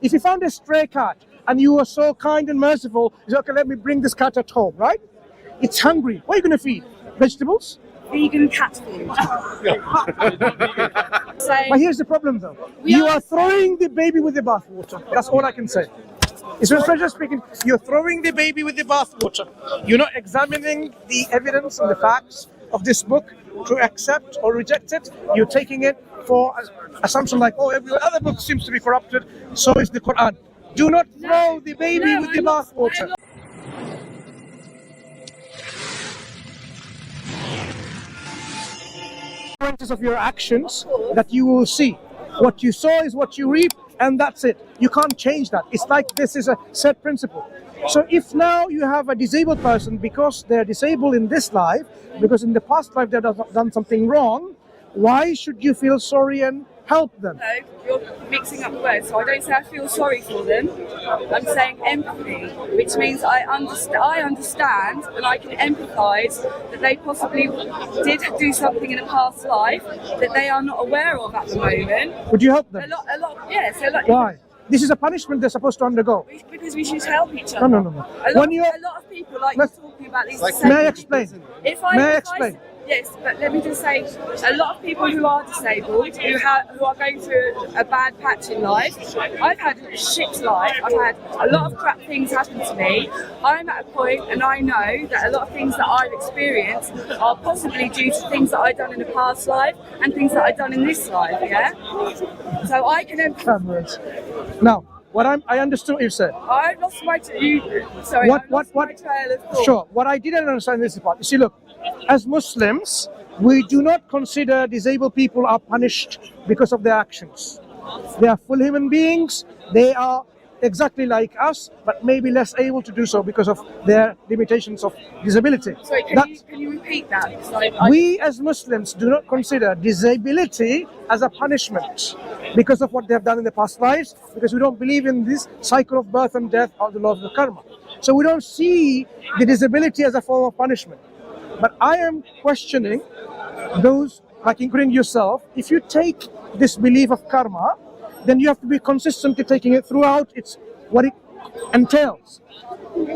If you found a stray cat and you were so kind and merciful, you say, okay, let me bring this cat at home, right? It's hungry. What are you going to feed? Vegetables? Vegan cat food. So, But here's the problem though. You are throwing the baby with the bathwater. That's all I can say. It's when Frederick speaking, you're throwing the baby with the bathwater. You're not examining the evidence and the facts of this book to accept or reject it. You're taking it for assumption like, oh, every other book seems to be corrupted, so is the Quran. Do not throw the baby with the bathwater. Consequences of your actions that you will see. What you sow is what you reap, and that's it. You can't change that. It's like this is a set principle. So if now you have a disabled person because they're disabled in this life, because in the past life they've done something wrong, why should you feel sorry and help them? No, you're mixing up words. So I don't say I feel sorry for them. I'm saying empathy, which means I understand and I can empathise that they possibly did do something in a past life that they are not aware of at the moment. Would you help them? A lot, yes. Why? This is a punishment they're supposed to undergo. Because we should help each other. No. A lot of people like you're talking about these. May I explain? May I explain? Yes, but let me just say, a lot of people who are disabled, who are going through a bad patch in life, I've had a shit life, I've had a lot of crap things happen to me. I'm at a point and I know that a lot of things that I've experienced are possibly due to things that I've done in a past life and things that I've done in this life, yeah? So I can... Now, I understood what you said. I lost my trail of thought. Sure, what I didn't understand this part. You see, look, as Muslims, we do not consider disabled people are punished because of their actions. They are full human beings. They are exactly like us, but maybe less able to do so because of their limitations of disability. Sorry, can you repeat that? We as Muslims do not consider disability as a punishment because of what they have done in the past lives, because we don't believe in this cycle of birth and death or the law of the karma. So we don't see the disability as a form of punishment. But I am questioning those, like including yourself, if you take this belief of karma, then you have to be consistently taking it throughout what it entails.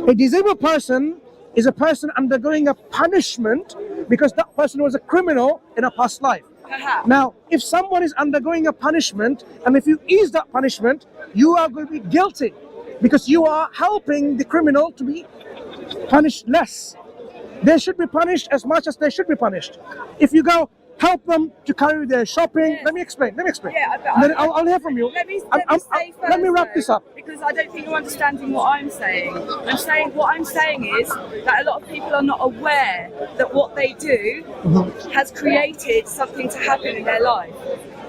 A disabled person is a person undergoing a punishment because that person was a criminal in a past life. Now, if someone is undergoing a punishment, and if you ease that punishment, you are going to be guilty because you are helping the criminal to be punished less. They should be punished as much as they should be punished. If you go help them to carry their shopping, yes. Let me explain. Yeah, then I'll hear from you. Let me wrap this up. Because I don't think you're understanding what I'm saying. What I'm saying is that a lot of people are not aware that what they do has created something to happen in their life.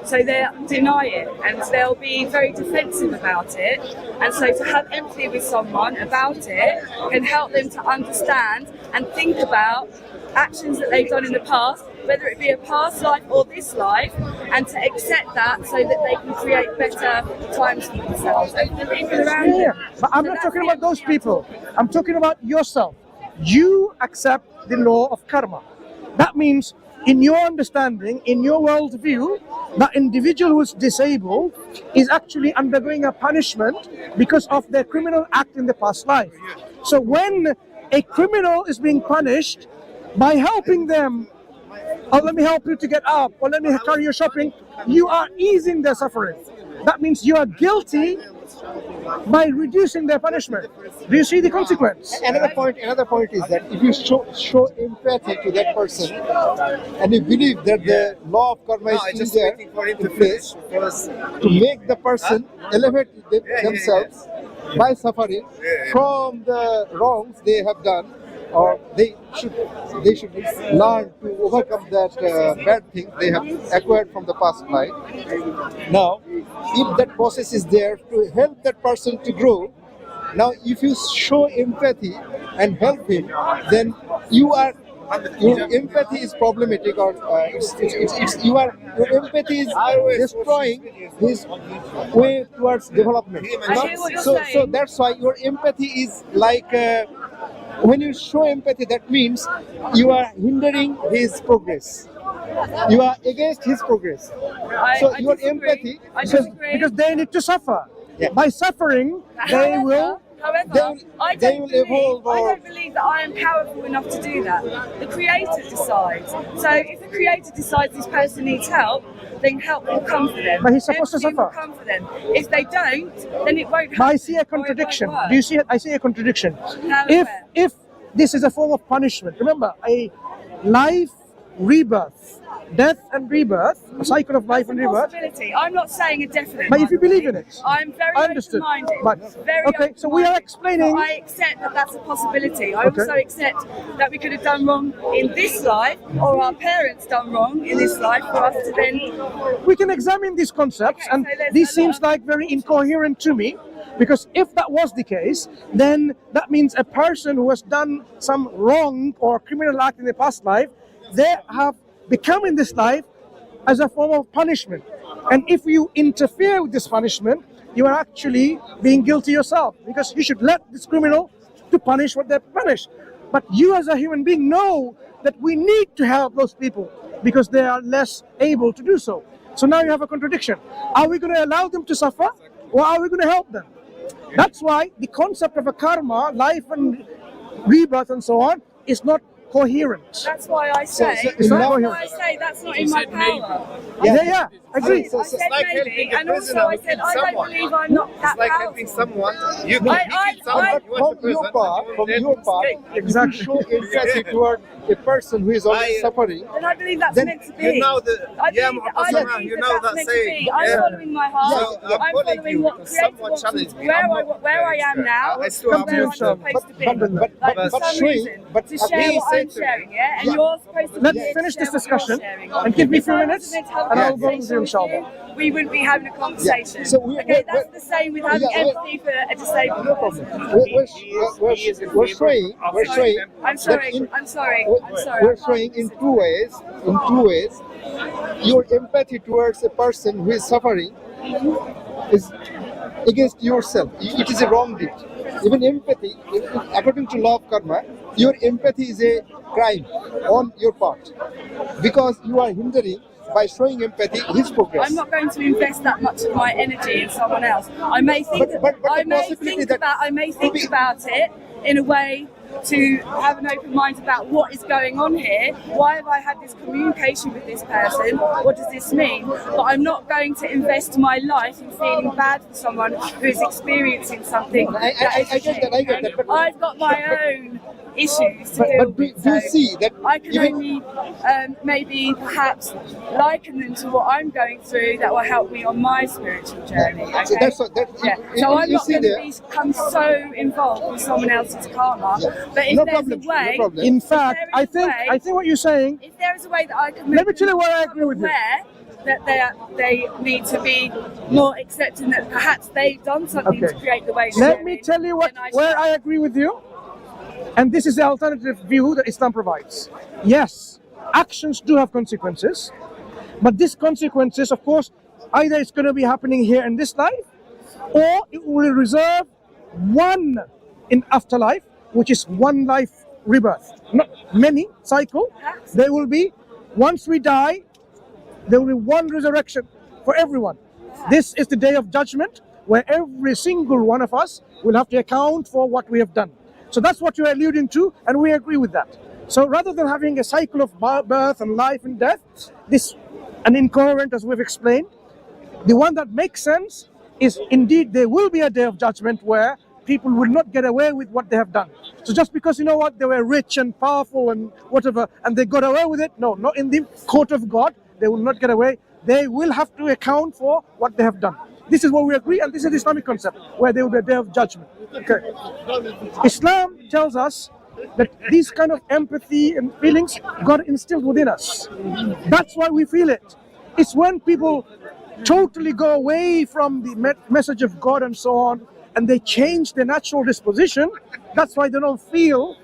So they'll deny it and they'll be very defensive about it. And so to have empathy with someone about it can help them to understand and think about actions that they've done in the past, whether it be a past life or this life, and to accept that so that they can create better times for themselves and the people around them. But I'm not talking about those people. I'm talking about yourself. You accept the law of karma. That means, in your understanding, in your worldview, that individual who is disabled is actually undergoing a punishment because of their criminal act in the past life. So when a criminal is being punished by helping them, or let me help you to get up, or let me carry your shopping, you are easing their suffering. That means you are guilty by reducing their punishment. Do you see the consequence? Another point is that if you show empathy to that person, and you believe that the law of karma is in place to make the person elevate themselves by suffering from the wrongs they have done, or they should learn to overcome that bad thing they have acquired from the past life. Now, if that process is there to help that person to grow, now if you show empathy and help him, then your empathy is problematic, or your empathy is destroying his way towards development. So that's why your empathy is like. When you show empathy, that means you are hindering his progress. You are against his progress. So your empathy, because they need to suffer. By suffering, they will. However, I they will evolve or- don't believe that I am powerful enough to do that. The Creator decides. So if the Creator decides this person needs help, then help will come for them. But he's supposed to Empathy will suffer. come for them. If they don't, then it won't happen. But I see a or it won't contradiction. work. Do you see it? I see a contradiction. How, If where? if this is a form of punishment, remember, a life rebirth, death and rebirth, a cycle of life That's and a rebirth. possibility. I'm not saying a definite. But if you one. believe in it, I'm very I understood. open-minded. But Very okay, so we are open-minded. explaining. But I accept that that's a possibility. I Okay. also accept that we could have done wrong in this life, or our parents done wrong in this life for us to then. We can examine these concepts, Okay, and so there's this a seems lot. like very incoherent to me, because if that was the case, then that means a person who has done some wrong or criminal act in the past life, they have become in this life as a form of punishment. And if you interfere with this punishment, you are actually being guilty yourself, because you should let this criminal to punish what they punish. But you as a human being know that we need to help those people because they are less able to do so. So now you have a contradiction. Are we going to allow them to suffer, or are we going to help them? That's why the concept of a karma, life and rebirth and so on, is not coherent. That's why I say. It's not that's coherent. why I say that's not in my power. Yeah, agree. So- I so- said like maybe, helping a and also prisoner I who said killed I don't someone. believe I'm not that It's like powerful. helping someone. You I- kill someone, I- you want From your part, Exactly. if you show empathy toward a person who is already I- suffering, Then I believe that's Then meant to be. you know the- I yeah, believe, Muhammad I Sallallahu, believe you that know that's that meant to saying. be. I'm Yeah. following my heart. So, I'm I'm following following you. what Creator Someone wants me challenged to, me. where I'm I not where I very am sure. now, I still from have where to I'm inshallah. supposed to be. but Like for some showing- reason, but to he share what said I'm to me- sharing, yeah, and Yeah. you're supposed to be Let's here to finish share this what you're discussion sharing. and give me a If few I minutes wasn't meant to have a and I'll go with you, conversation with inshallah. you, we wouldn't be having a conversation. So we- okay, we- that's the same with having yeah, we- empathy for a disabled no person. problem. We're showing, I'm sorry. that in- I'm sorry. I'm sorry. We're showing in two ways. Your empathy towards a person who is suffering is against yourself. It is a wrong deed. Even empathy, according to law of karma, your empathy is a crime on your part because you are hindering by showing empathy his progress. I'm not going to invest that much of my energy in someone else. I may think, But the I may possibility think that- about, I may think about it in a way to have an open mind about what is going on here. Why have I had this communication with this person? What does this mean? But I'm not going to invest my life in feeling bad for someone who is experiencing something. I get that. I get that. But I've got my own issues to deal But do with. you so see that I can even only maybe perhaps liken them to what I'm going through that will help me on my spiritual journey. Okay? So that's what Yeah. you- So I'm you not see going to there. become so involved with someone else's karma. But if No there's problem. a way, No problem. In fact, there is I a think way- what you're saying. if there is a way that I can Let me make tell you where I them agree with you. aware that they need to be more accepting that perhaps they've done something Okay. to create the way. Let me tell you then where shall. I agree with you. And this is the alternative view that Islam provides. Yes, actions do have consequences, but these consequences, of course, either it's going to be happening here in this life, or it will reserve one in afterlife, which is one life rebirth, not many cycle. There will be, once we die, there will be one resurrection for everyone. This is the day of judgment, where every single one of us will have to account for what we have done. So that's what you're alluding to, and we agree with that. So rather than having a cycle of birth and life and death, this, and incoherent as we've explained, the one that makes sense is indeed there will be a day of judgment where people will not get away with what they have done. So just because, you know what, they were rich and powerful and whatever, and they got away with it, no, not in the court of God, they will not get away. They will have to account for what they have done. This is what we agree, and this is the Islamic concept, where there will be a day of judgment. Okay. Islam tells us that these kind of empathy and feelings God instilled within us. That's why we feel it. It's when people totally go away from the message of God and so on, and they change their natural disposition, that's why they don't feel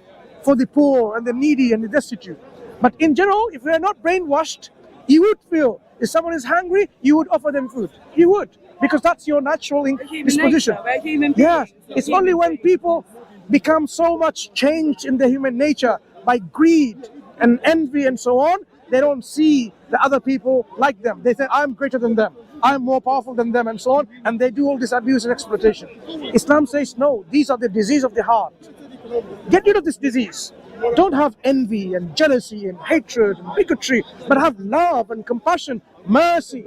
for the poor and the needy and the destitute. But in general, if we are not brainwashed, you would feel, if someone is hungry, you would offer them food. You would, because that's your natural Human disposition. nature, we're human Yes, beings. it's only when people become so much changed in their human nature by greed and envy and so on, they don't see the other people like them. They say, I'm greater than them. I'm more powerful than them and so on, and they do all this abuse and exploitation. Islam says, no, these are the disease of the heart. Get rid of this disease. Don't have envy and jealousy and hatred and bigotry, but have love and compassion, mercy,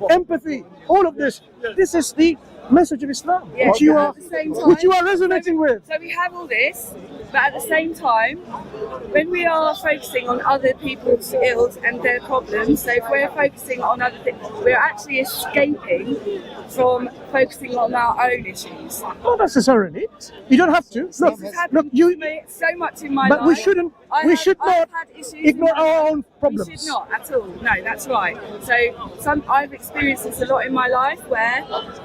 empathy, all of this. This is the message of Islam, Yeah, which you but are at the same time- which you are resonating with. So we have all this, but at the same time, when we are focusing on other people's ills and their problems, so if we're focusing on other things, we're actually escaping from focusing on our own issues. Not necessarily. You don't have to. Look, This has happened you. to me so much in my But life. we shouldn't. We should I've not had issues in ignore my our life. own problems. We should not at all. No, that's right. So I've experienced this a lot in my life where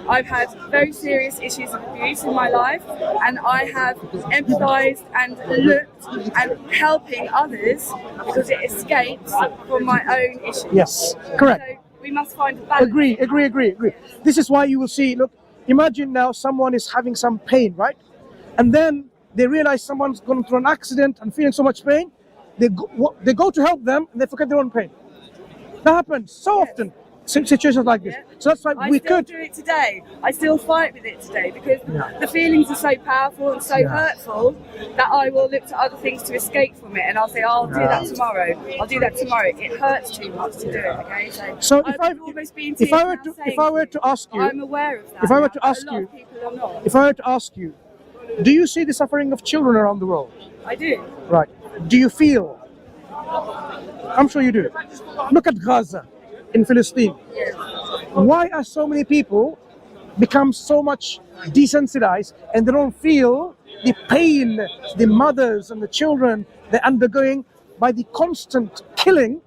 I've had very serious issues of abuse in my life, and I have empathised and looked and helping others because it escapes from my own issues. Yes, correct. So we must find a balance. Agree. This is why you will see. Look, imagine now someone is having some pain, right? And then they realize someone's gone through an accident and feeling so much pain. They go to help them and they forget their own pain. That happens so often. Situations like this. Yeah. So that's why I we still could. do it today. I still fight with it today because Yeah. the feelings are so powerful and so Yeah. hurtful that I will look to other things to escape from it, and I'll say, "I'll do that tomorrow. I'll do that tomorrow." It hurts too much to do it. Okay, So I would almost be in if I tears were now to saying if I were to ask you I'm aware of that. if I were now, to but ask a lot you- of people are not. if I were to ask you, do you see the suffering of children around the world? I do. Right. Do you feel? I'm sure you do. Look at Gaza in Palestine. Yes. Why are so many people become so much desensitized and they don't feel the pain the mothers and the children they're undergoing by the constant killing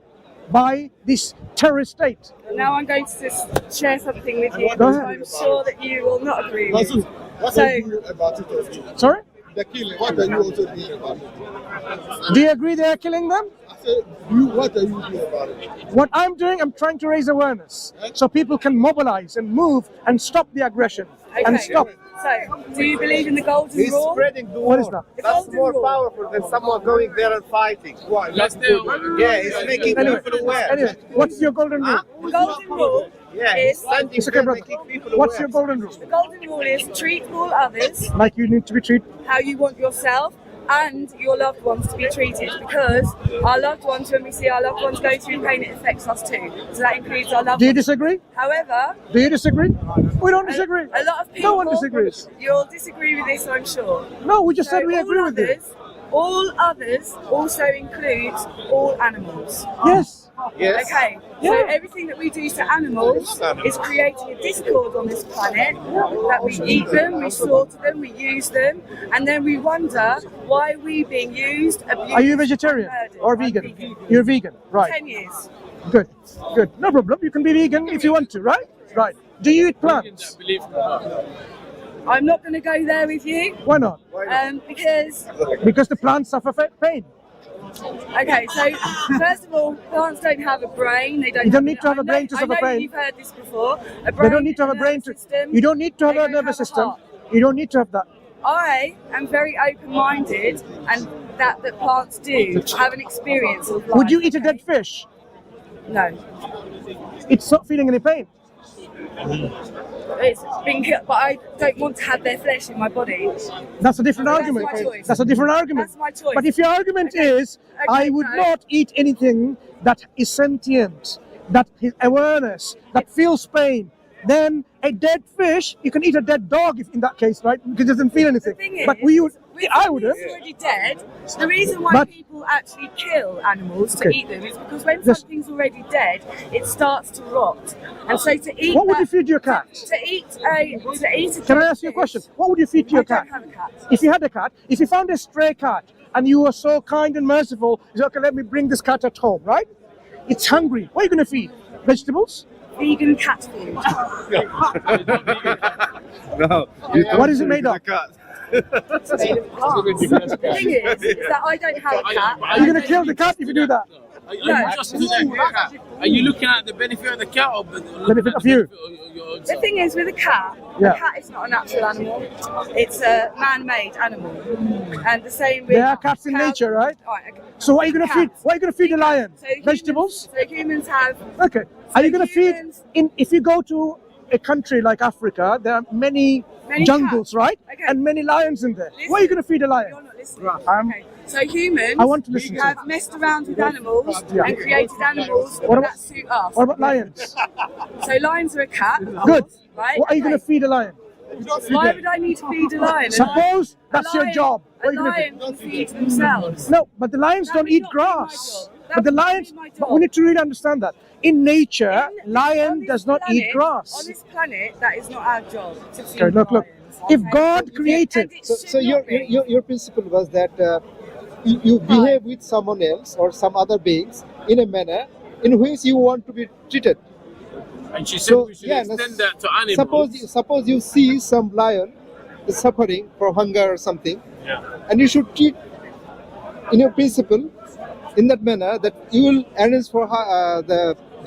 by this terrorist state? Now I'm going to just share something with you, Go which ahead. I'm sure that you will not agree with. Mansur, what So- are you about it also? Sorry? The killing, what are you also doing about it? Do you agree they are killing them? I said, what are you doing about it? What I'm doing, I'm trying to raise awareness so people can mobilize and move and stop the aggression and Okay. stop. So, do you believe in the golden He's rule? spreading the What is word. that? The That's golden more rule. powerful than someone going there and fighting. Why? Let's do it. Yeah, he's making Anyway, people aware. anyway, what's your golden rule? The golden rule Yeah, he's is standing It's okay, there brother. making people What's aware. your golden rule? the golden rule is treat all others Like you need to be treated. how you want yourself and your loved ones to be treated, because our loved ones, when we see our loved ones go through pain, it affects us too. So that includes our loved Do you ones. disagree? However, Do you disagree? We don't disagree. a lot of people, No one disagrees. You'll disagree with this, I'm sure. No, we just So said we agree all with you. others, all others also includes all animals. Yes. Yes. Okay, Yeah. so everything that we do to animals is creating a discord on this planet, that we eat them, we slaughter them, we use them, and then we wonder why are we being used, abused, Are you vegetarian and murdered. or I'm vegan? You're vegan, right? 10 years. Good, good. No problem. You can be vegan if you want to, right? Right. Do you eat plants? I'm not going to go there with you, Why not? because, Because the plants suffer pain. okay, so first of all, plants don't have a brain. They don't. You don't need to have a brain to I suffer know pain. You've heard this before. A They brain don't need to have a and brain to. nervous system. You don't need to have They a don't nervous have a system. heart. You don't need to have that. I am very open-minded, and that plants do have an experience of life. Would you eat a okay? dead fish? No, It's not feeling any pain. it's been killed, but I don't want to have their flesh in my body. That's a different That's argument. my choice. That's a different argument. That's my choice. But if your argument Okay. is, I would no. not eat anything that is sentient, that has awareness, that feels pain, then a dead fish, you can eat a dead dog if in that case, right? Because it doesn't feel The anything. thing is, But we would, with I would have. something that's already dead. The reason why But- people actually kill animals to Okay. eat them is because when Just- something's already dead, it starts to rot. And so to eat What would that- you feed your cat? To eat a Can I dead ask you a fish- question? What would you feed to I your cat? don't have a cat. If you had a cat, if you found a stray cat and you were so kind and merciful, you said, okay, let me bring this cat at home, right? It's hungry. What are you going to feed? Vegetables? Vegan cat food. No. What is it made of? It's made of plants. The thing is that I don't have a cat. Are you going to kill the cat if you do that? Are you just looking at the cat? Are you looking at the benefit of the cat or Benefit of you? The thing is with a cat, Yeah. a cat is not a natural animal. It's a man-made animal. And the same with There are cats in cows. nature, right? Right, okay. So what are you going to feed? Cats. What are you going to feed a lion? So humans- Vegetables? So humans have. Okay. Are you going to feed humans- if you go to a country like Africa, there are many Many jungles, cats. right? Okay. And many lions in there. What are you going to feed a lion? You're not listening. I'm- Okay. So humans I want to listen to have messed around with animals Yeah. and created animals What about- that suit us. What about lions? So lions are a cat, of Good. course, right? What are you going to Okay. feed a lion? Why would I need to feed a lion? Suppose that's your job. What are A you going to lion can feed themselves. do? No, but the lions That don't would eat not be my grass. job. That But the would not be lions, my but job. we need to really understand that. In nature, On lion this does not eat planet- grass. On this planet, that is not our job to feed Okay, look. lions. If Okay? God created, And it So, should so not be. your principle was that you behave with someone else or some other beings in a manner in which you want to be treated. And she said So, we should yeah, extend that to animals. Suppose you see some lion is suffering from hunger or something, Yeah. and you should treat in your principle in that manner that you will arrange for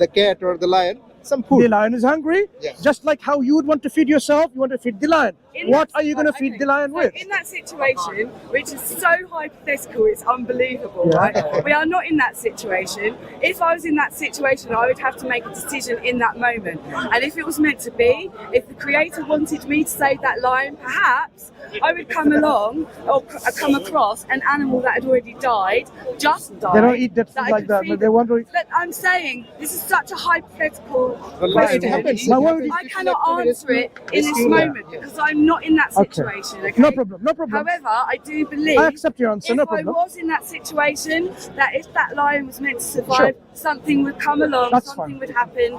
the cat or the lion some food. the lion is hungry, Yeah. just like how you would want to feed yourself, you want to feed the lion. In What that- are you going to okay, feed the lion so with? In that situation, which is so hypothetical, it's unbelievable, Yeah. right? We are not in that situation. If I was in that situation, I would have to make a decision in that moment. And if it was meant to be, if the creator wanted me to save that lion, perhaps I would come along or come across an animal that had already died, just died. They don't eat that I food like could that, feed but they them. want to eat. But I'm saying this is such a hypothetical It question. happens. But It what happens. I cannot answer it in this moment because I'm not in that Okay. situation. Okay. No problem, no problem. However, I do believe I accept your answer, if no I problem. was in that situation, that if that lion was meant to survive, something would come along, That's something fine. would happen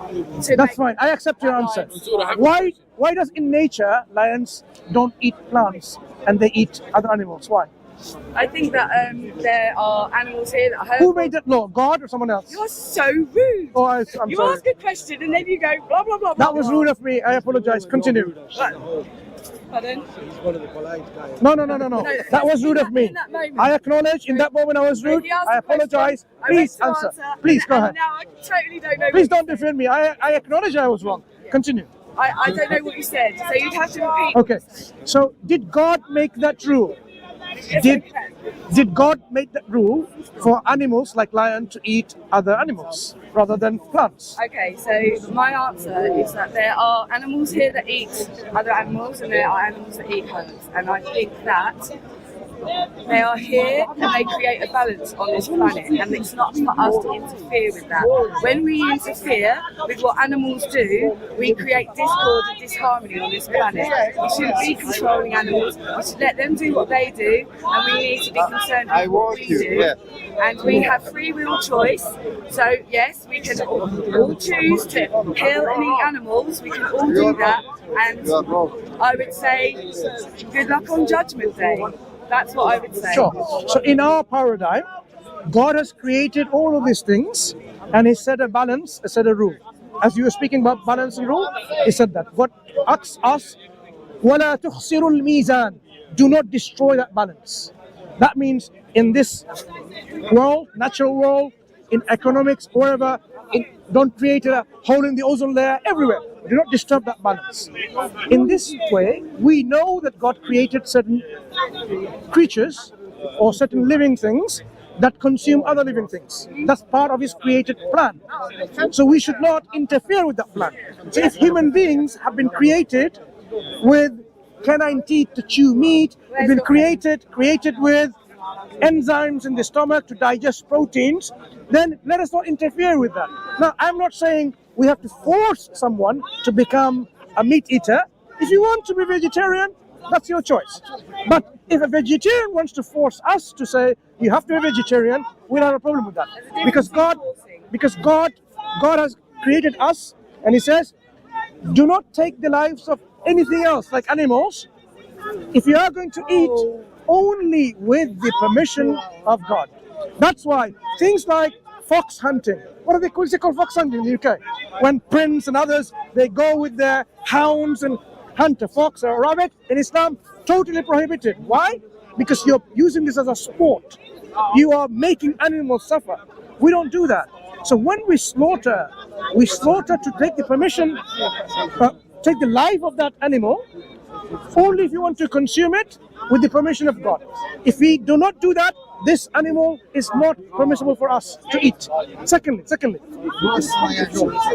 to That's make fine. I accept your that answer. lion Why? Why does in nature lions don't eat plants and they eat other animals? Why? I think that there are animals here that Who hurt. made that law? God or someone else? You're so rude. Oh, I'm You sorry. ask a question and then you go blah blah blah. blah That was blah. rude of me. I apologize. Continue. Pardon? No. That was rude in of me. in that moment. I acknowledge in that moment I was rude. He asked I a question, apologize. I went Please to answer. Please and, go and ahead. Now I totally don't know. Please what don't defend me. I acknowledge I was wrong. Continue. I don't know what you said, so you'd have to repeat. Okay. So did God make that rule? Yes, Did okay. did God make that rule for animals like lion to eat other animals rather than plants? Okay, so my answer is that there are animals here that eat other animals and there are animals that eat humans. And I think that they are here and they create a balance on this planet and it's not for us to interfere with that. When we interfere with what animals do, we create discord and disharmony on this planet. We shouldn't be controlling animals, we should let them do what they do and we need to be concerned with what we do. And we have free will choice, so yes, we can all choose to kill and eat animals, we can all do that, and I would say good luck on Judgment Day. That's what I would say. Sure. So in our paradigm, God has created all of these things and He set a balance, He set a rule. As you were speaking about balance and rule, He said that. God asks us, وَلَا تُخْسِرُ الْمِيزَانِ. Do not destroy that balance. That means in this world, natural world, in economics, wherever, don't create a hole in the ozone layer everywhere. Do not disturb that balance. In this way, we know that God created certain creatures or certain living things that consume other living things. That's part of His created plan. So we should not interfere with that plan. So if human beings have been created with canine teeth to chew meat, have been created with enzymes in the stomach to digest proteins, then let us not interfere with that. Now, I'm not saying we have to force someone to become a meat eater. If you want to be vegetarian, that's your choice. But if a vegetarian wants to force us to say you have to be vegetarian, we'll have a problem with that. Because God has created us, and He says, do not take the lives of anything else like animals. If you are going to eat, only with the permission of God. That's why things like fox hunting, what are they called? They call fox hunting in the UK. When Prince and others, they go with their hounds and hunt a fox or a rabbit, in Islam, totally prohibited. Why? Because you're using this as a sport. You are making animals suffer. We don't do that. So when we slaughter to take the permission, take the life of that animal, only if you want to consume it with the permission of God. If we do not do that, this animal is not permissible for us to eat. Secondly,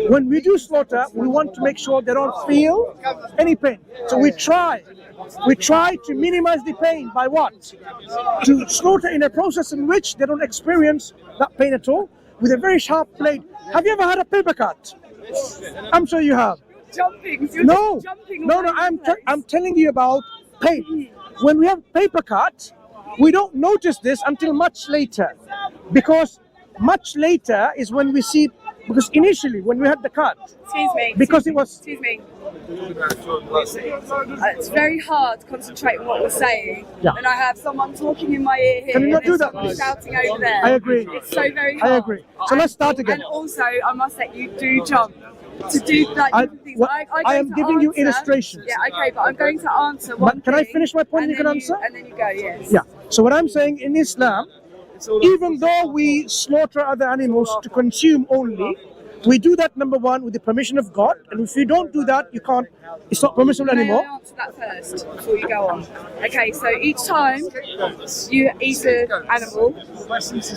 when we do slaughter, we want to make sure they don't feel any pain. So we try to minimize the pain by what? To slaughter in a process in which they don't experience that pain at all, with a very sharp blade. Have you ever had a paper cut? I'm sure you have. Jumping. No, Jumping no, I'm telling you about pain. When we have paper cut, we don't notice this until much later, because much later is when we see. Because initially, when we had the cut, because it was. Excuse me. It's very hard to concentrate on what we're saying, and I have someone talking in my ear here. Can you not do that, someone please? shouting over there. I agree. It's so very hard. I agree. So let's start again. And also, I must say, you do jump. To do like different things. I am giving you illustrations. Yeah, okay, but I'm going to answer one. But can I finish my point? And you can answer. And then you go. Yes. Yeah. So what I'm saying, in Islam, even though we slaughter other animals to consume only, we do that, number one, with the permission of God, and if you don't do that, you can't. It's not permissible anymore. May I answer that first before you go on? Okay, so each time you eat an animal,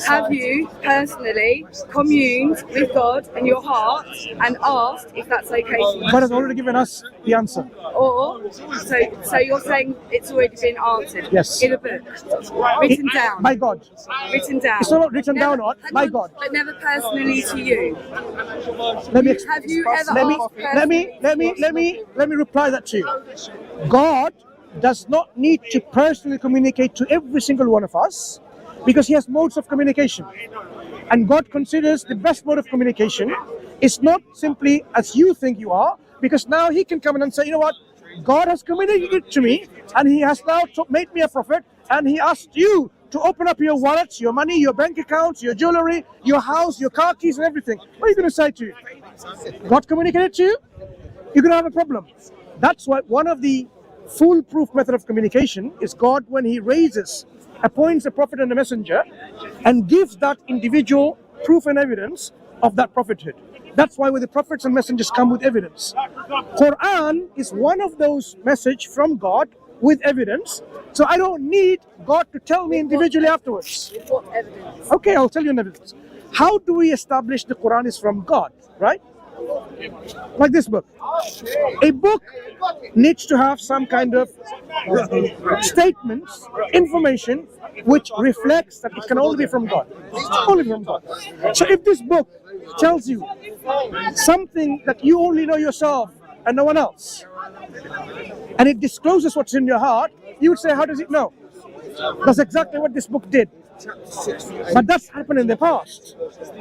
have you personally communed with God in your heart and asked if that's okay for you? God has already given us the answer. Or, so you're saying it's already been answered? Yes. In a book? Written down? By God. Written down? It's not written down, or by God. But never personally to you? Let me Have you ever let me reply that to you. God does not need to personally communicate to every single one of us, because he has modes of communication. And God considers the best mode of communication is not simply as you think you are, because now he can come in and say, you know what, God has communicated to me, and he has now made me a prophet, and he asked you to open up your wallets, your money, your bank accounts, your jewelry, your house, your car keys and everything. What are you going to say to you? God communicated to you? You're going to have a problem. That's why one of the foolproof method of communication is God, when he appoints a prophet and a messenger, and gives that individual proof and evidence of that prophethood. That's why when the prophets and messengers come with evidence. Quran is one of those messages from God with evidence. So I don't need God to tell me individually afterwards. What evidence? Okay, I'll tell you an evidence. How do we establish the Quran is from God, right? Like this book. A book needs to have some kind of statements, information, which reflects that it can only be from God. Only from God. So if this book tells you something that you only know yourself and no one else, and it discloses what's in your heart, you would say, how does it know? That's exactly what this book did. But that's happened in the past.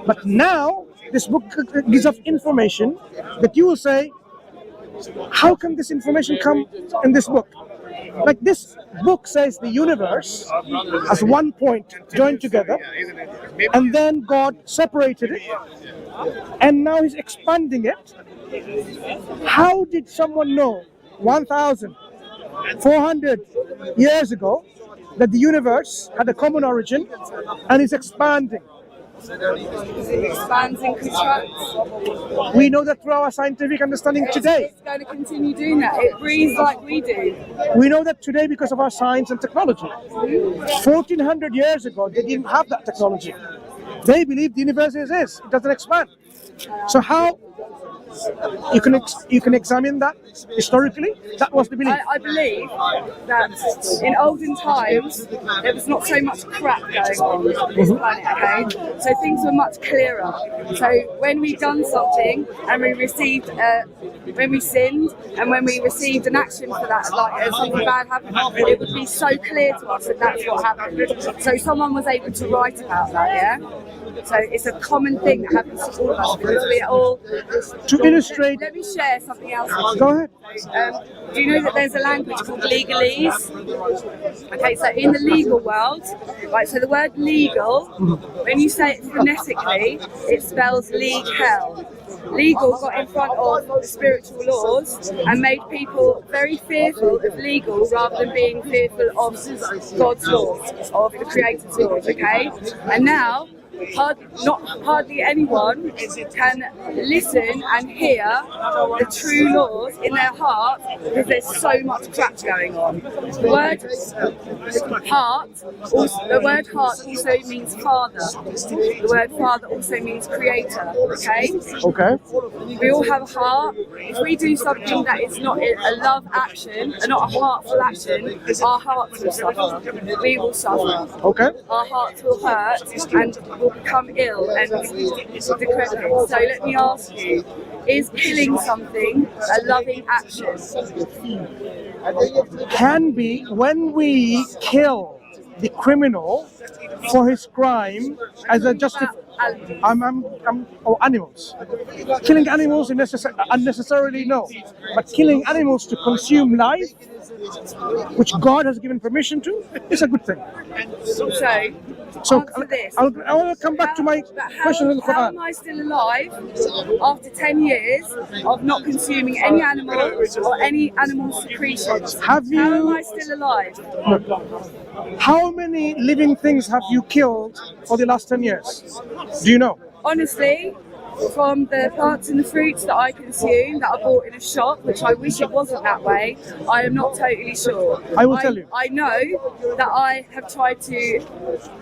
But now, this book gives us information that you will say, how can this information come in this book? Like this book says the universe as one point joined together, and then God separated it, and now he's expanding it. How did someone know 1,400 years ago that the universe had a common origin and is expanding? Expands and contracts. We know that through our scientific understanding today. It's going to continue doing that. It breathes like we do. We know that today because of our science and technology. 1,400 years ago, they didn't have that technology. They believed the universe is this, it doesn't expand. So how you can examine that historically? That was the belief. I believe that in olden times there was not so much crap going on this planet, okay? So things were much clearer. So when we done something and we received, when we sinned and when we received an action for that, like something bad happened, it would be so clear to us that that's what happened. So someone was able to write about that, yeah? So it's a common thing that happens to all of us because we are all. To illustrate. Let me share something else. Go ahead. Do you know that there's a language called legalese? Okay, so in the legal world, right, so the word legal, when you say it phonetically, it spells legal. Legal got in front of the spiritual laws and made people very fearful of legal rather than being fearful of God's laws, of the Creator's laws, okay? And now, hardly anyone can listen and hear the true laws in their heart because there's so much crap going on. The word heart also means father. The word father also means creator. Okay. Okay. We all have a heart. If we do something that is not a love action and not a heartful action, our hearts will suffer. We will suffer. Okay. Our hearts will hurt and will become ill and decrepit. So let me ask you, is killing something a loving action? Can be when we kill the criminal for his crime as a or animals. Killing animals unnecessarily, no. But killing animals to consume life, which God has given permission to, is a good thing. So answer this. I want to come back to my question in the How Quran. am I still alive after 10 years of not consuming any animals or any animal secretions? How am I still alive? How many living things have you killed for the last 10 years? Do you know? Honestly, from the plants and the fruits that I consume that are bought in a shop, which I wish it wasn't that way, I am not totally sure. I will tell you. I know that I have tried to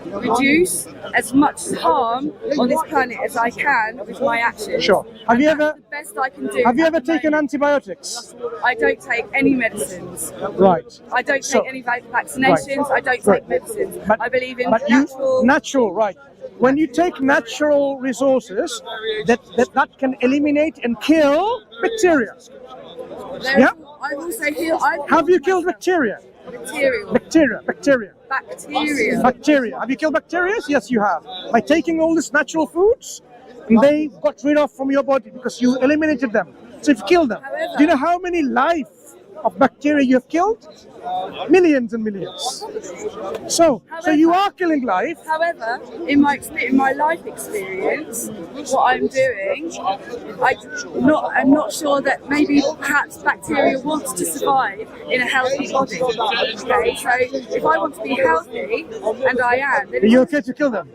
reduce as much harm on this planet as I can with my actions. Sure. Have you ever? The best I can do. Have you at ever the taken moment. antibiotics? I don't take any medicines. Right. I don't take any vaccinations. I don't take medicines. I believe in Natural, right. When you take natural resources, that can eliminate and kill bacteria. Yeah? I've also Have you killed bacteria? Bacteria. Have you killed bacteria? Yes, you have. By taking all these natural foods, they got rid of from your body because you eliminated them. So you've killed them. However, do you know how many life of bacteria you have killed? Millions and millions. So you are killing life. However, in my life experience, what I'm doing, I'm not sure that maybe perhaps bacteria wants to survive in a healthy body. Okay, so if I want to be healthy, and I am, then Are you okay to kill them?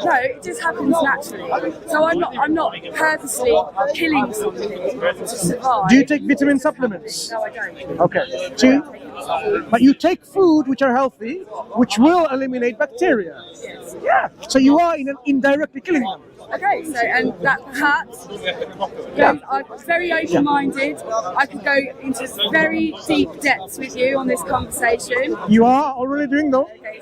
no, it just happens naturally. So I'm not purposely killing something to survive. Do you take vitamin supplements? No, I don't. Okay. But you take food which are healthy, which will eliminate bacteria. Yes. Yeah. So you are indirectly killing them. Okay, so and that perhaps I'm very open-minded. I could go into very deep depths with you on this conversation. You are already doing though. Okay,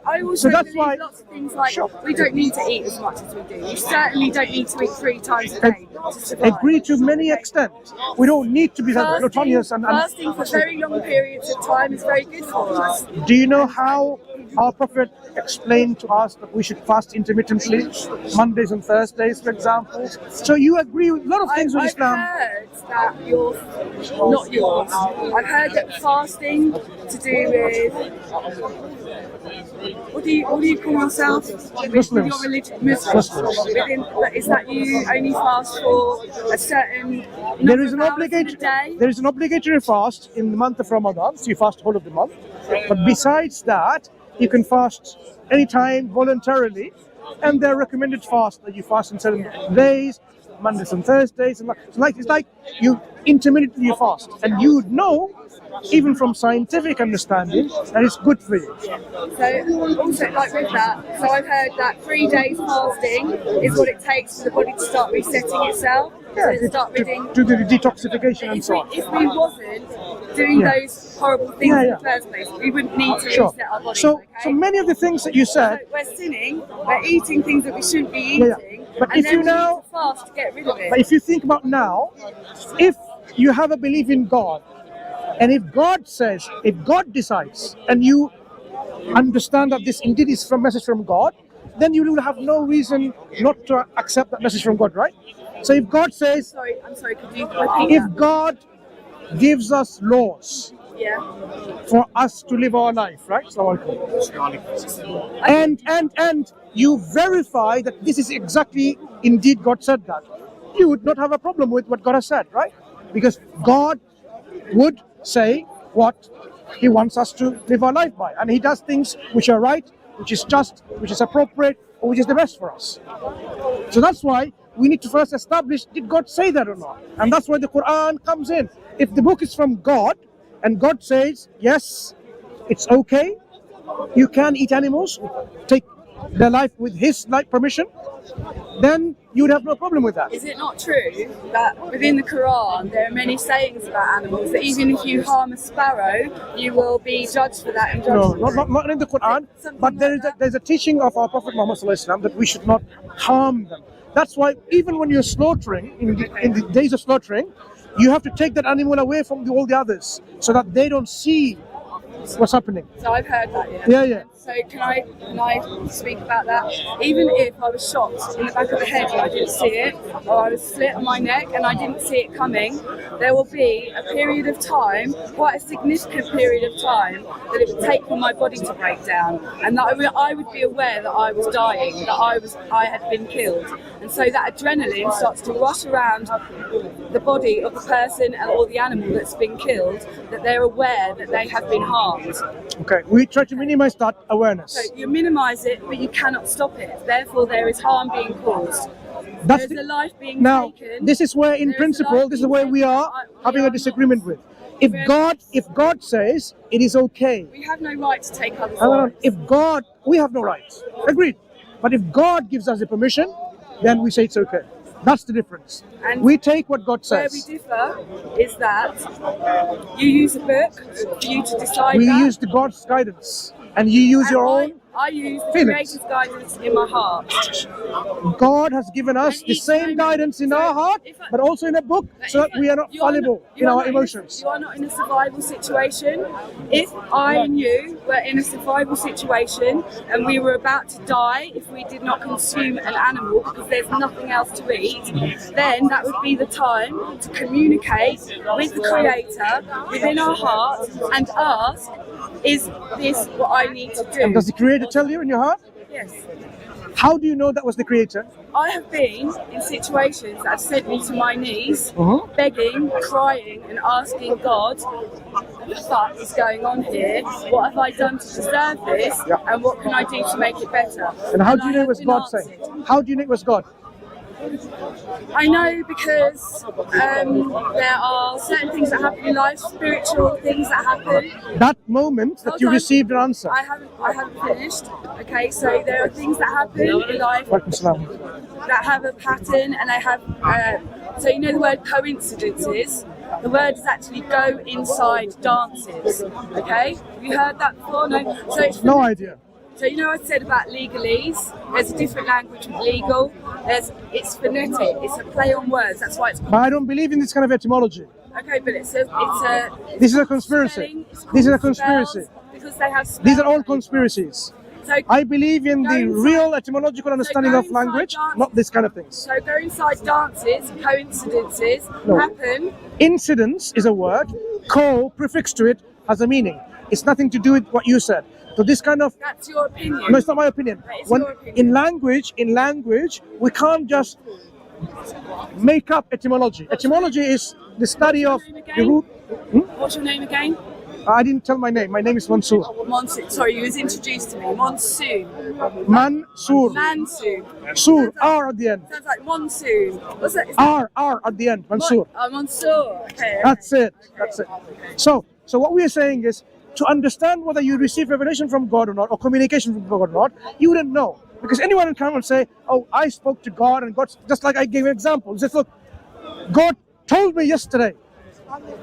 I also so that's believe why, lots of things like we don't need to eat as much as we do. You certainly don't need to eat 3 times a day to survive. Agree to many extent. We don't need to be glutinous and fasting for very long periods of time is very good for us. Do you know how our Prophet explained to us that we should fast intermittently, Mondays and Thursdays, for example? So you agree with a lot of things with Islam. I've heard that not yours. I've heard that fasting to do with what do you call yourself? Muslims. With your religion, Muslims. Is that you only fast for a certain There is number of hours in a day? There is an obligatory fast in the month of Ramadan, so you fast the whole of the month. But besides that, you can fast anytime voluntarily, and there are recommended fasts that you fast in certain days, Mondays and Thursdays, and it's like you intermittently fast, and you know, even from scientific understanding, that it's good for you. So also like with that, so I've heard that 3 days fasting is what it takes for the body to start resetting itself. Yeah, to start ridding. to the detoxification and so on. If we wasn't doing those horrible things in the first place, we wouldn't need to reset our bodies. So many of the things that you said. So we're sinning, we're eating things that we shouldn't be eating, But and if then you we now, need to fast to get rid of it. but if you think about now, if you have a belief in God, and if God says, if God decides, and you understand that this indeed is from message from God, then you will have no reason not to accept that message from God, right? So if God says, I'm sorry, could you repeat if that? God gives us laws for us to live our life, right? And you verify that this is exactly indeed God said that, you would not have a problem with what God has said, right? Because God would say what He wants us to live our life by, and He does things which are right, which is just, which is appropriate, or which is the best for us. So that's why we need to first establish, did God say that or not? And that's where the Quran comes in. If the book is from God, and God says, yes, it's okay, you can eat animals, take their life with His permission, then you would have no problem with that. Is it not true that within the Quran there are many sayings about animals, that even if you harm a sparrow, you will be judged for that? And No, judged not in the Quran, but there's a teaching of our Prophet Muhammad ﷺ that we should not harm them. That's why even when you're slaughtering, in the days of slaughtering, you have to take that animal away from all the others so that they don't see what's happening. So I've heard that, Yeah. So can I speak about that? Even if I was shot in the back of the head and I didn't see it, or I was slit on my neck and I didn't see it coming, there will be a period of time, quite a significant period of time, that it would take for my body to break down, and that I would be aware that I was dying, that I had been killed, and so that adrenaline starts to rush around the body of the person or the animal that's been killed, that they're aware that they have been harmed. Okay, we try to minimize that awareness. So you minimize it, but you cannot stop it. Therefore, there is harm being caused. That's There's a life being now, taken. this is where, in There is a principle, life this is being where we taken. are having a not. disagreement with. If God says it is okay, We have no right to take others' no, lives. if God, we have no rights. Agreed. But if God gives us the permission, then we say it's okay. That's the difference. And we take what God Where says. we differ is that you use a book for you to decide We that. use the God's guidance, and you use And your own. I use the feelings. Creator's guidance in my heart. God has given us And the each same moment- guidance in so our heart, if I- but also in a book, so that we are not fallible in our emotions. You are not in a survival situation. If I and you were in a survival situation and we were about to die if we did not consume an animal because there's nothing else to eat, then that would be the time to communicate with the Creator within our heart and ask, is this what I need to do? And does the Creator tell you in your heart? Yes. How do you know that was the Creator? I have been in situations that have sent me to my knees, Uh-huh. begging, crying, and asking God, what the fuck is going on here? What have I done to deserve this? Yeah. And what can I do to make it better? And how do you I know it have was been God answered. saying? How do you know it was God? I know because there are certain things that happen in life, spiritual things that happen. That moment that Hold you on. received an answer. I haven't finished. Okay, so there are things that happen in life Walaikum salam. that have a pattern and they have so you know the word coincidences, the word is actually go inside dances. Okay, have you heard that before? No. So it's No idea. so you know I said about legalese, there's a different language with legal, it's phonetic, it's a play on words, that's why it's But I don't believe in this kind of etymology. okay, but it's a This is a conspiracy. spelling, it's This is a called conspiracy. spells because they have These are all spells. conspiracies. So I believe in Go the inside- real etymological understanding go of inside language, dance. not this kind of things. So go inside dances, coincidences No. happen. Incidence is a word, prefix to it has a meaning. It's nothing to do with what you said. So this kind of, That's your opinion. no, it's not my opinion. That is When, your opinion. in language, we can't just make up etymology. Etymology is the study of the root. What's your name again? I didn't tell my name. My name is Mansur. Mansur. Sorry, you was introduced to me. Mansur. Mansur. Mansur. Sur, R at the end. Sounds like monsoon. What's that? Is that R at the end. Mansur. Mansur. Okay. That's it. That's it. So what we are saying is, to understand whether you receive revelation from God or not, or communication from God or not, you wouldn't know. Because anyone can come and say, oh, I spoke to God and God, just like I gave an example. He says, look, God told me yesterday,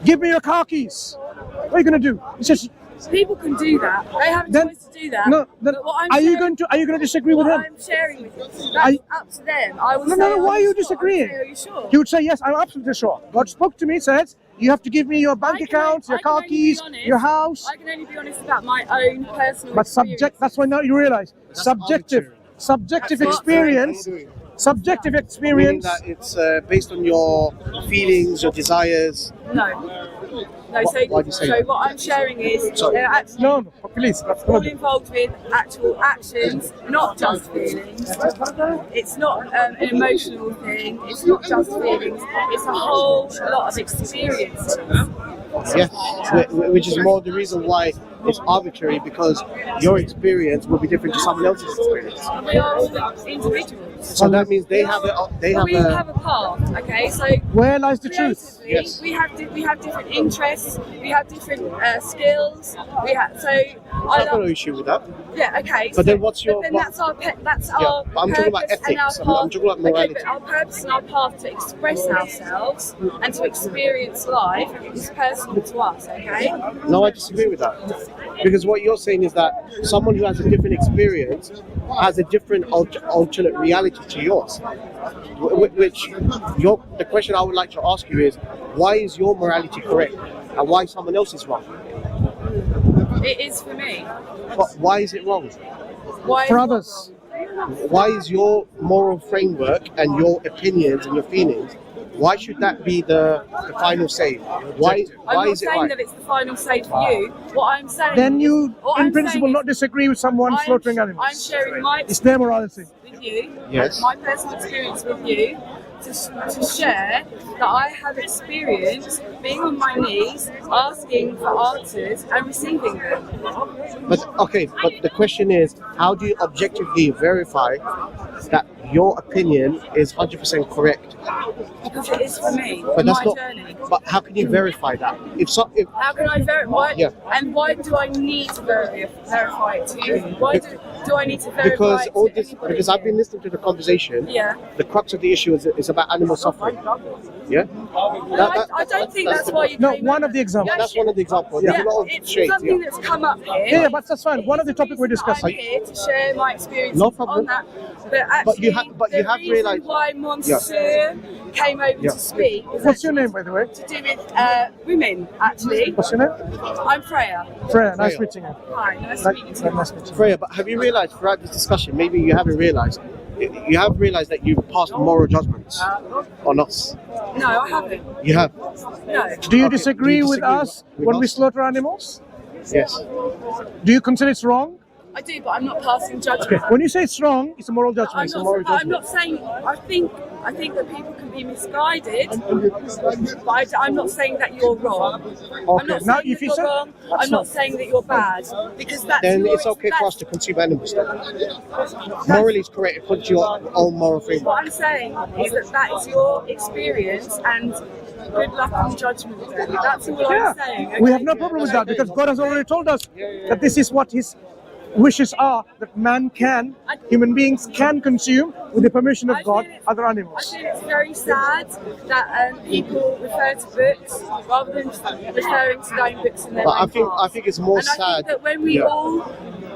give me your car keys. What are you going to do? He says, People can do that. They have a Then- choice to do that. no, then But what I'm are you sharing- going to disagree with what him? I'm sharing with you, Are you- that's up to them. I will No, say, no, no, why are you I'm sure. disagreeing? Are you sure? He would say, yes, I'm absolutely sure. God spoke to me, said, you have to give me your bank I can accounts, your I can car only be keys, honest- your house. I can only be honest about my own personal But subject, that's why now you realize, subjective That's what- experience, subjective Meaning experience. that it's based on your feelings, your desires. No. No, so, Why do you say so that? what I'm sharing is Sorry. they're actually No, please. all involved with actual actions, not just feelings. It's not an emotional thing, it's not just feelings, it's a whole lot of experience. Yeah, which is more the reason why it's arbitrary because your experience will be different to someone else's experience. We are all individuals. So that means they have We have a path, okay? So Where lies the truth? creatively, Yes. we have different interests, we have different skills. We have I've got no issue with that. yeah, okay. But then what's your- But then that's our but I'm talking about purpose and ethics. our I'm talking about morality. Okay, but our purpose and our path to express ourselves and to experience life is personal to us, okay? No, I disagree with that. Because what you're saying is that someone who has a different experience has a different alternate reality to yours. The question I would like to ask you is, why is your morality correct and why someone else is wrong? It is for me. But why is it wrong? Why? For others. Why is your moral framework and your opinions and your feelings, why should that be the final say? Why I'm not is it saying right? that it's the final say for you. What I'm saying. Then you, what in I'm principle, saying not disagree with someone I'm- slaughtering I'm animals. sharing my It's their morality. with you, Yes. my personal experience with you, to share that I have experienced being on my knees, asking for answers and receiving them. But the question is, how do you objectively verify that your opinion is 100% correct? Because it is for me, But for that's my not. journey. But how can you verify that? If How can I verify? Yeah. And why do I need to verify it to you? Why do I need to verify because it all to this, anybody? because I've been listening to the conversation. Yeah. The crux of the issue is about animal suffering. Yeah. I don't think that's why you No, came one up of the examples. That's one of the examples. Yeah, There's a lot of it's shades. something Yeah. that's come up here. Yeah, but that's fine. One of the It's the topic we're reason discussing. I'm here to share my experience No problem. on that. But actually, you have the realised- reason why Mansur came over Yeah. to speak was What's your actually name, by the way? to do with women, actually. What's your name? I'm Freya. Freya. Nice Freya. meeting you. Hi, nice to meet you too. Nice meeting you. Freya, but have you realised throughout this discussion, maybe you haven't realised, you have realised that you've passed moral judgments on us. No, I haven't. You have. No. Do you Okay. disagree Do you with disagree us with when we us? slaughter animals? Yes. Do you consider it's wrong? I do, but I'm not passing Okay. judgment. When you say it's wrong, it's a moral I'm judgment. not, I'm not saying. I think that people can be misguided, but I'm not saying that you're wrong. I'm Okay. not Now, saying if that you you're say wrong. I'm not saying that you're bad because that's Then your, it's okay for us to consume animals then. Morally it's correct according to your own moral framework. What I'm saying is that is your experience and good luck on judgment day. That's all Yeah, I'm saying. we okay? have no problem with that because God has already told us that this is what His wishes are, that human beings can consume with the permission of I God, feel it's- other I animals. feel it's very sad that people refer to books rather than referring to their own books in their But own I hearts. think it's more And I sad. think that when we Yeah. all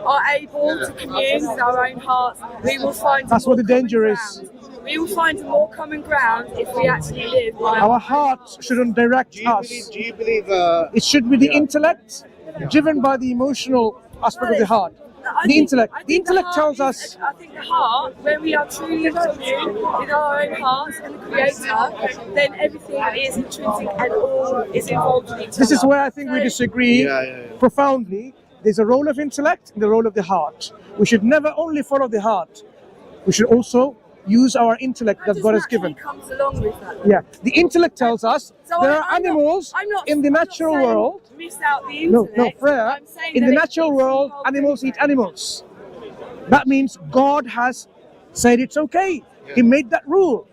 are able to commune with our own hearts, we will find That's more what the danger common is. ground. We will find more common ground if we actually live by Our hearts shouldn't direct Do you us. believe It should be the Yeah. intellect, driven by the emotional aspect of the heart. I The think- intellect. I The think intellect heart tells is- us. I think the heart, when we are truly in commune with our own hearts and the Creator, then everything is intrinsic and all is involved in each other. This is where I think we So- disagree Yeah. profoundly. There's a role of intellect and the role of the heart. We should never only follow the heart. We should also use our intellect that just God has naturally given. comes along with that. Yeah, the intellect tells us So there I'm are not- animals I'm not- in the I'm not natural saying world. Miss out the No, intellect. Freya. I'm saying In that the it natural is world, involved animals in eat that. animals. That means God has said it's okay. He made that rule.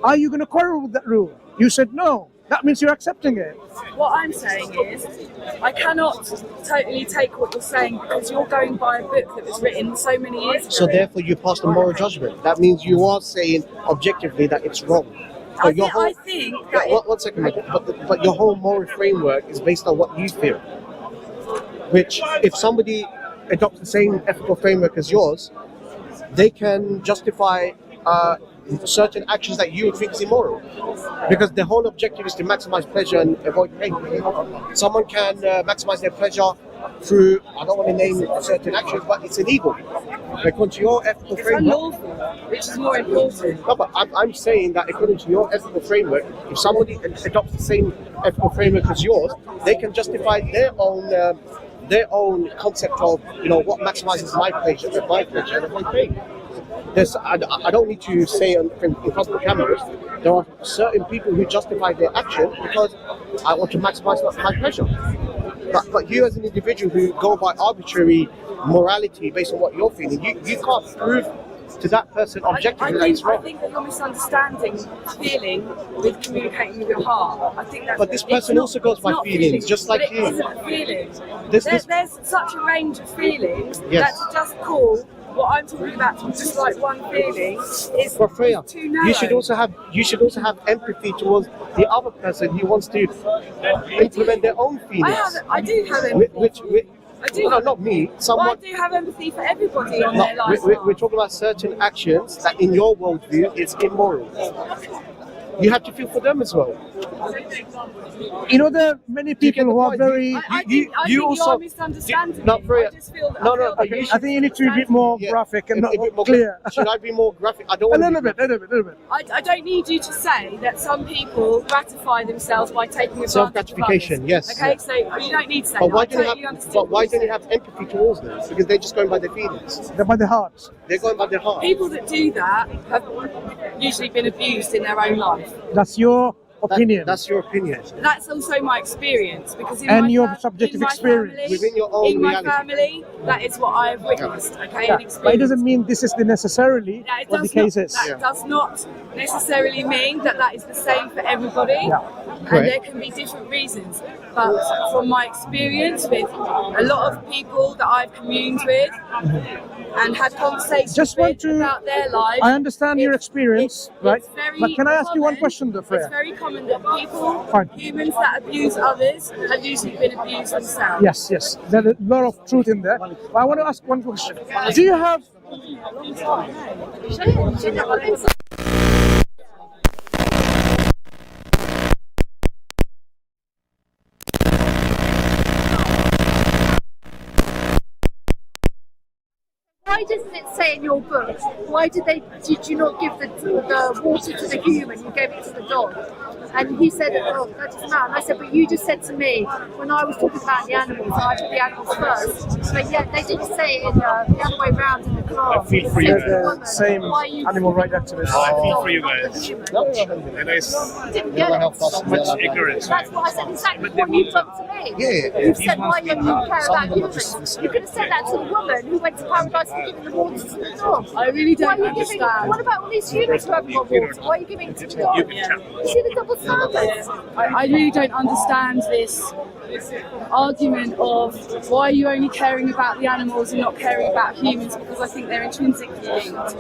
Are you going to quarrel with that rule? You said no. That means you're accepting it. What I'm saying is, I cannot totally take what you're saying because you're going by a book that was written so many years ago. So therefore you passed a moral judgment. That means you are saying objectively that it's wrong. I But your think, whole, I think that one second, mate. But your whole moral framework is based on what you feel. Which, if somebody adopts the same ethical framework as yours, they can justify certain actions that you would think is immoral. Because the whole objective is to maximize pleasure and avoid pain. Someone can maximize their pleasure through, I don't want to name certain actions, but it's illegal. According to your ethical it's framework. unlawful, which is more important. No, but I'm saying that according to your ethical framework, if somebody adopts the same ethical framework as yours, they can justify their own concept of, what maximizes my pleasure and avoid pain. I don't need to say in front of the cameras, there are certain people who justify their action because I want to maximize my pleasure. But you as an individual who go by arbitrary morality based on what you're feeling, you can't prove to that person objectively that it's I wrong. think that you're misunderstanding feeling with communicating with your heart. I think that's, But this person also goes by feelings, just like you. It isn't feelings. There's There's such a range of feelings Yes. that to just call what I'm talking about to just like one feeling is But Freya, too narrow. you should also have empathy towards the other person who wants to implement their own feelings. I do have empathy. I do. No, not me. Someone. Well, I do have empathy for everybody on No, their life. we're talking about certain actions that, in your worldview, is immoral. You have to feel for them as well. You know, there are many people who are very. I think you're misunderstanding No, me. Freya. I just feel that No, I feel no, that you you're should- I think you need to be a bit more Yeah, graphic and a not bit more clear. Should I be more graphic? I don't A want little to be bit, a little bit. I don't need you to say that some people gratify themselves by taking advantage Self-gratification, of others. yes. Okay, so you don't need to say But that. why I don't you totally have? understand But why what don't you you're have empathy towards them? Because they're just going by their feelings. They're by the heart. They're going by their heart. saying. People that do that have usually been abused in their own life. That's your opinion. That's your opinion. That's also my experience because in And my your fa- subjective in my experience. family- Within your own in my reality. family, that is what I have witnessed. Okay, Yeah. and But it experienced. doesn't mean this is the necessarily That it what the does not- case is. That does not necessarily mean that that is the same for everybody. Yeah. And Correct. there can be different reasons. But from my experience with a lot of people that I've communed with and had conversations Just want with to- about their lives. I understand your it's- experience, it's right? very But can I ask you one common- question though, Freya? It's very common that people, Fine. humans that abuse others, have usually been abused themselves. Yes. There's a lot of truth in there. But I want to ask one question. Do you have Why doesn't it say in your book? Why did you not give the water to the human? You gave it to the dog. And he said, "Oh, that doesn't matter." And I said, "But you just said to me when I was talking about the animals, I took the animals first." But yeah, they didn't say it in the other way round in the class. feel for you It said to the the woman, same "Why you animal right next to this? I feel dog, for you not the guys. human?" And I Didn't get it. so much ignorance. That's what I said exactly what you've done to me. Yeah. You've said, "Why don't you care about humans?" You could have said that to the woman who went to paradise and given the water to the dog. I really don't Why are you giving? understand. What about all these humans who haven't got water? Why are you giving it to the dog? You can tell. You see the double standards? I really don't understand this argument of why are you only caring about the animals and not caring about humans, because I think they're intrinsically linked.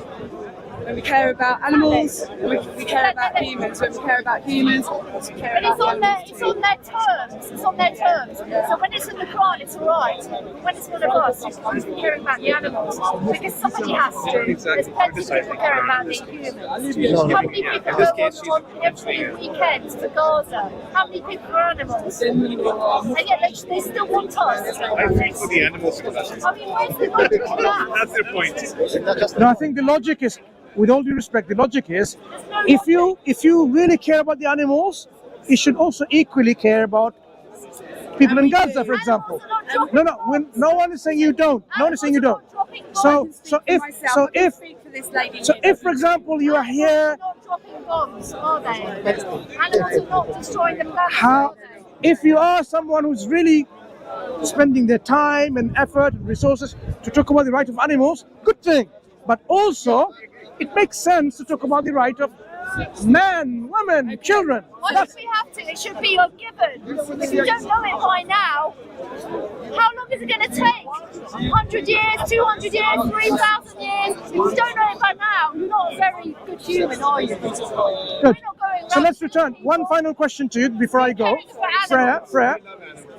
When we care about animals, we care about humans. When we care about humans, we care But about it's on their, animals it's too. on their terms. It's on their terms. So when it's in the Quran, it's alright. When it's one of us, it's supposed to be caring about the animals because somebody has to. There's plenty of people caring about the humans. How many people go on every weekend to Gaza? How many people are animals? And yet they still want us. I feel for the animals. I mean, where's the logic in that? That's the point. No, I think the logic is, with all due respect, the logic is, if you really care about the animals, you should also equally care about people in Gaza, for example. No one is saying you don't. No one is saying you don't. So if, for example, you are here, Animals are not dropping bombs, are they? Animals are not destroying the planet, how, are they? if you are someone who's really spending their time and effort and resources to talk about the right of animals, good thing. But also, it makes sense to talk about the right of men, women, children. Why should we have to? It should be a given. If you don't know it by now, how long is it going to take? 100 years, 200 years, 3,000 years? If you don't know it by now, you're not a very good human, are you? Good. We're not going So around let's return. One final question to you before I go.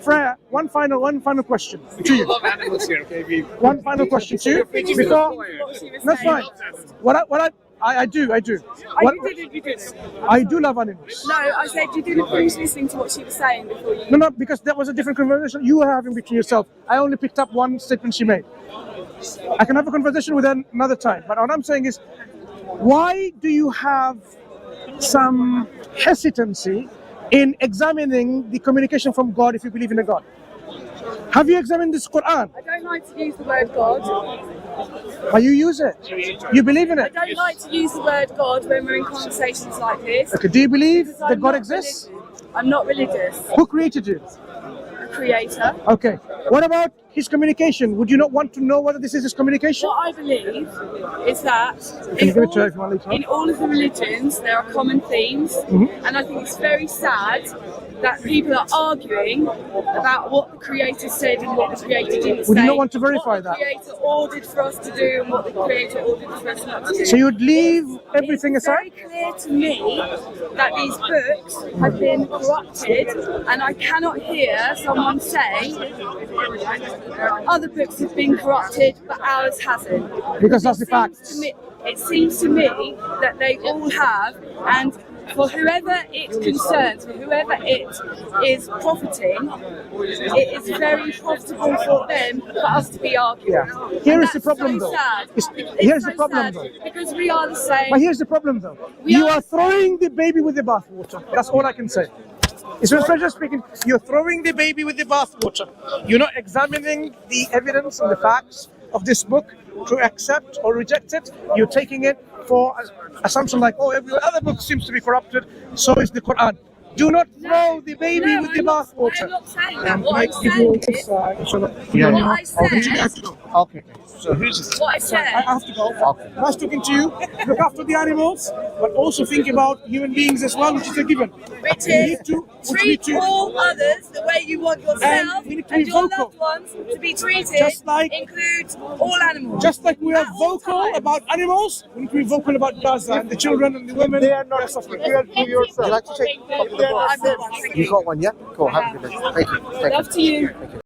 Freya, one final question to you. Love animals here, okay? One final question to you before. That's fine. I do. What, You didn't. I do love animals. No, I said you didn't finish listening to what she was saying before you. No, because that was a different conversation you were having between yourself. I only picked up one statement she made. I can have a conversation with her another time. But what I'm saying is, why do you have some hesitancy in examining the communication from God if you believe in a God? Have you examined this Quran? I don't like to use the word God. But you use it. You believe in I it. don't like to use the word God when we're in conversations like this. Okay. Do you believe because that I'm God not exists? I'm not religious. Who created you? creator. Okay. What about his communication? Would you not want to know whether this is his communication? What I believe is that Can you give it to her if you want later on? in all of the religions there are common themes, and I think it's very sad that people are arguing about what the Creator said and what the Creator didn't say. Would you not want to verify that? What the Creator ordered for us to do and what the Creator ordered for us not to do. So you'd leave everything It's aside? very clear to me that these books have been corrupted, and I cannot hear someone say other books have been corrupted but ours hasn't. Because that's the facts. It seems to me that they all have, and for whoever it concerns, for whoever it is profiting, it is very profitable for them, for us to be arguing. Yeah. Here And is the that's problem, so though. sad. Here's so the problem, sad, though. because we are the same. But here's the problem, though. We You are are throwing the baby with the bathwater. That's all I can say. It's when pleasure speaking. You're throwing the baby with the bathwater. You're not examining the evidence and the facts of this book to accept or reject it. You're taking it for assumption like, oh, every other book seems to be corrupted, so is the Quran. Do not throw the baby with the I'm bathwater. not saying that. What I'm saying is, what I said, Okay. So who's this? what I said. I have to go. Nice talking to you. Look after the animals, but also think about human beings as well, which is a given. Which We is need to treat all others the way you want yourself And we need to be and your vocal. loved ones to be treated, Just like- includes all animals. Just like we are At all vocal times. about animals, we need to be vocal about Gaza and the children and the women. They are not suffering. equal to Would yourself. you like to take a copy of the book? I've got one, thank You you. got one, yeah? Cool. Have a good day. Thank you. Thank you. Love to you.